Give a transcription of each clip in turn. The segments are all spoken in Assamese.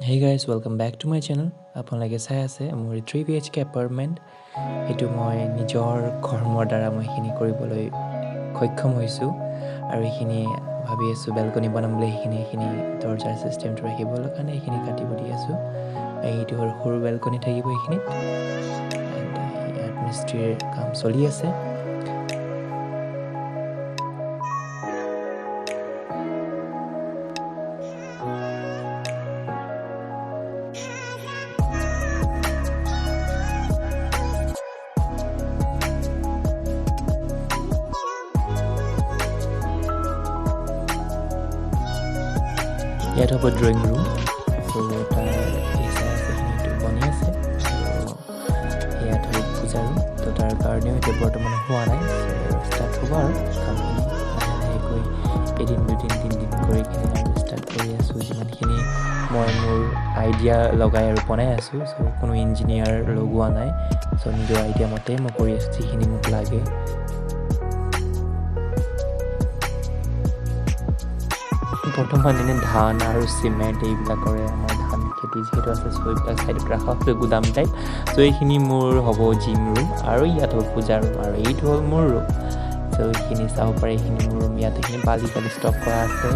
Hey guys, welcome back to my channel. আপোনালোকে চাই আছে মোৰ 3 BHK এপাৰ্টমেণ্ট। এইটো মই নিজৰ কৰ্মৰ দ্বাৰা মই এইখিনি কৰিবলৈ সক্ষম হৈছোঁ আৰু এইখিনি ভাবি আছোঁ বেলকনি বনাম বুলি এইখিনি দৰজাৰ চিষ্টেমটো ৰাখিবলৈ কাৰণে এইখিনি কাটিব দি আছোঁ। এইটো সৰু বেলকনি থাকিব এইখিনিত। ইয়াত মিস্ত্ৰীৰ কাম চলি আছে। ইয়াত হ'ব ড্ৰয়িং ৰুম। চ' তাৰ এই চাই আছে এইখিনিটো বনি আছে আৰু ইয়াত হ'ব পূজা ৰুম। তো তাৰ কাৰণেও এতিয়া বৰ্তমান হোৱা নাই। ষ্টাৰ্ট হ'ব আৰু কামখিনি লাহেকৈ এদিন দুদিন তিনিদিন কৰি কিনে আৰু ষ্টাৰ্ট কৰি আছোঁ। যিমানখিনি মই মোৰ আইডিয়া লগাই আৰু বনাই আছোঁ। চ' কোনো ইঞ্জিনিয়াৰ লগোৱা নাই। চ' নিজৰ আইডিয়া মতেই মই কৰি আছোঁ যিখিনি মোক লাগে। বৰ্তমান এনে ধান আৰু চিমেণ্ট এইবিলাকৰে আমাৰ ধান খেতি যিহেতু আছে চ' এইবিলাক ছাইডত ৰখা হৈছে গুদাম টাইপ। চ' এইখিনি মোৰ হ'ব জিম ৰুম আৰু ইয়াত হ'ব পূজা ৰুম আৰু এইটো হ'ল মোৰ ৰুম। চ' এইখিনি চাব পাৰে এইখিনি মোৰ ৰুম। ইয়াত এইখিনি বালি ষ্টক কৰা আছে।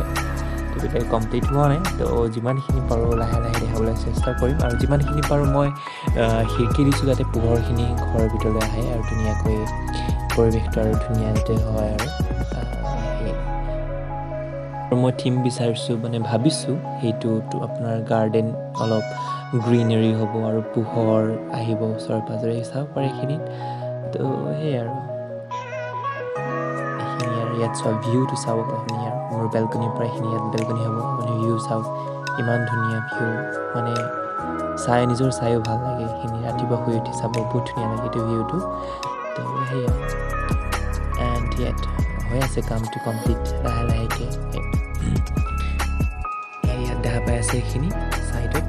তো এতিয়া কমপ্লিট হোৱা নাই। তো যিমানখিনি পাৰোঁ লাহে লাহে দেখাবলৈ চেষ্টা কৰিম আৰু যিমানখিনি পাৰোঁ মই খিৰিকী দিছোঁ যাতে পোহৰখিনি ঘৰৰ ভিতৰলৈ আহে আৰু ধুনীয়াকৈ পৰিৱেশটো আৰু ধুনীয়া যাতে হয় আৰু মই থিম বিচাৰিছোঁ মানে ভাবিছোঁ সেইটোতো আপোনাৰ গাৰ্ডেন অলপ গ্ৰীনেৰী হ'ব আৰু পোহৰ আহিব ওচৰে পাঁজৰে চাব পাৰে এইখিনিত। তো সেয়াই আৰু এইখিনি আৰু ইয়াত চব ভিউটো চাব আপুনি আৰু মোৰ বেলকনিৰ পৰা এইখিনি ইয়াত বেলকনি হ'ব মানে ভিউ চাওক ইমান ধুনীয়া ভিউ মানে নিজৰ চাইও ভাল লাগে। এইখিনি ৰাতিপুৱা শুই উঠি চাব বহুত ধুনীয়া লাগে এইটো ভিউটো। তো সেয়াই এণ্ড ইয়াত হৈ আছে কামটো কমপ্লিট লাহে লাহেকৈ। ইয়াত দেখা পাই আছে এইখিনি ছাইডত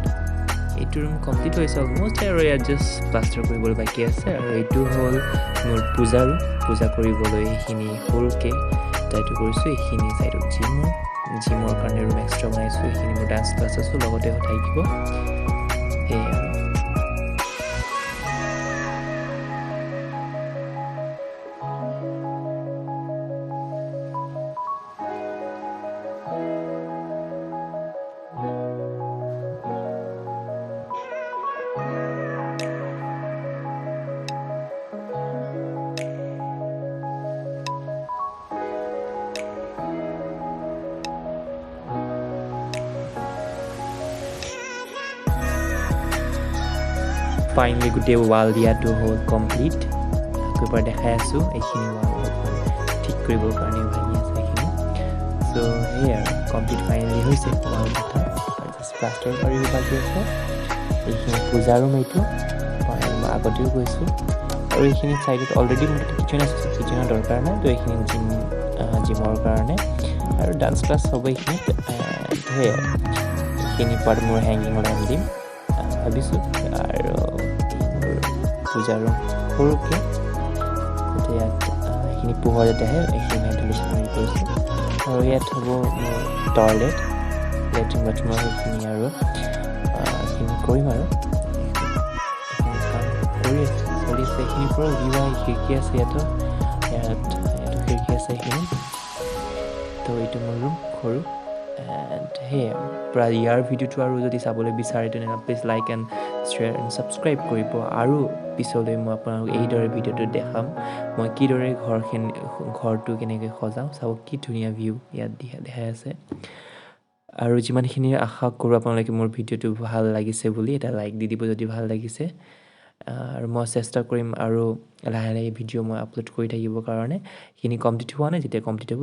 এইটো ৰুম কমপ্লিট হৈছে অলমষ্ট আৰু ইয়াত জাষ্ট প্লাষ্টাৰ কৰিবলৈ বাকী আছে। আৰু এইটো হ'ল মোৰ পূজা ৰুম। পূজা কৰিবলৈ এইখিনি সৰুকৈ টাইটো কৰিছোঁ। এইখিনি ছাইডত জিমৰ কাৰণে ৰুম এক্সট্ৰা বনাইছোঁ। এইখিনি মোৰ ডান্স ক্লাছ আছোঁ লগতে থাকিব সেয়াই আৰু ফাইনেলি গোটেই ৱাল দিয়াটো হ'ল কমপ্লিট। আকৌ এবাৰ দেখাই আছোঁ এইখিনি ৱাল ঠিক কৰিবৰ কাৰণে ভাঙি আছে এইখিনি। চ' সেয়াই আৰু কমপ্লিট ফাইনেলি হৈছে ৱাল কথা জাষ্ট প্লাষ্টাৰ কৰিব বাকী আছে। এইখিনি পূজা ৰুম এইটো মই আগতেও কৈছোঁ আৰু এইখিনি ছাইডত অলৰেডি মোৰ কিটচেন আছে। কিটচেনৰ দৰকাৰ নাই। তো এইখিনি জিমৰ কাৰণে আৰু ডান্স ক্লাছ হ'ব এইখিনিত। সেয়াই এইখিনি পাৰ্ট মোৰ হেংগিং লেম্প দিম ভাবিছোঁ আৰু পূজা ৰুম সৰুকৈ যাতে ইয়াত এইখিনি পোহৰ যাতে আহে এইখিনি ভেণ্টিলেশ্যন হেৰি কৰিছোঁ। আৰু ইয়াত হ'ব মোৰ টয়লেট লেট্ৰিন বাথৰুমৰ সেইখিনি আৰু এইখিনি কৰিম আৰু এইখিনি কাম কৰি আছে চলি আছে। এইখিনিৰ পৰা ভিউ আহি খিৰিকী আছে ইয়াতো খিৰিকী আছে এইখিনি। তো এইটো মোৰ ৰুম সৰু এণ্ড সেয়াই পূৰা ইয়াৰ ভিডিঅ'টো আৰু যদি চাবলৈ বিচাৰে তেনেহ'লে please like and share and subscribe কৰিব। আৰু পিছলৈ মই আপোনালোক এইদৰে ভিডিঅ'টো দেখাম মই কিদৰে ঘৰটো কেনেকৈ সজাওঁ। চাব কি ধুনীয়া ভিউ ইয়াত দেখাই আছে। আৰু যিমানখিনি আশা কৰোঁ আপোনালোকে মোৰ ভিডিঅ'টো ভাল লাগিছে বুলি এটা লাইক দি দিব যদি ভাল লাগিছে। আৰু মই চেষ্টা কৰিম আৰু লাহে লাহে ভিডিঅ' মই আপলোড কৰি থাকিবৰ কাৰণে। সেইখিনি কমপ্লিট হোৱা নাই যেতিয়া কমপ্লিট হ'ব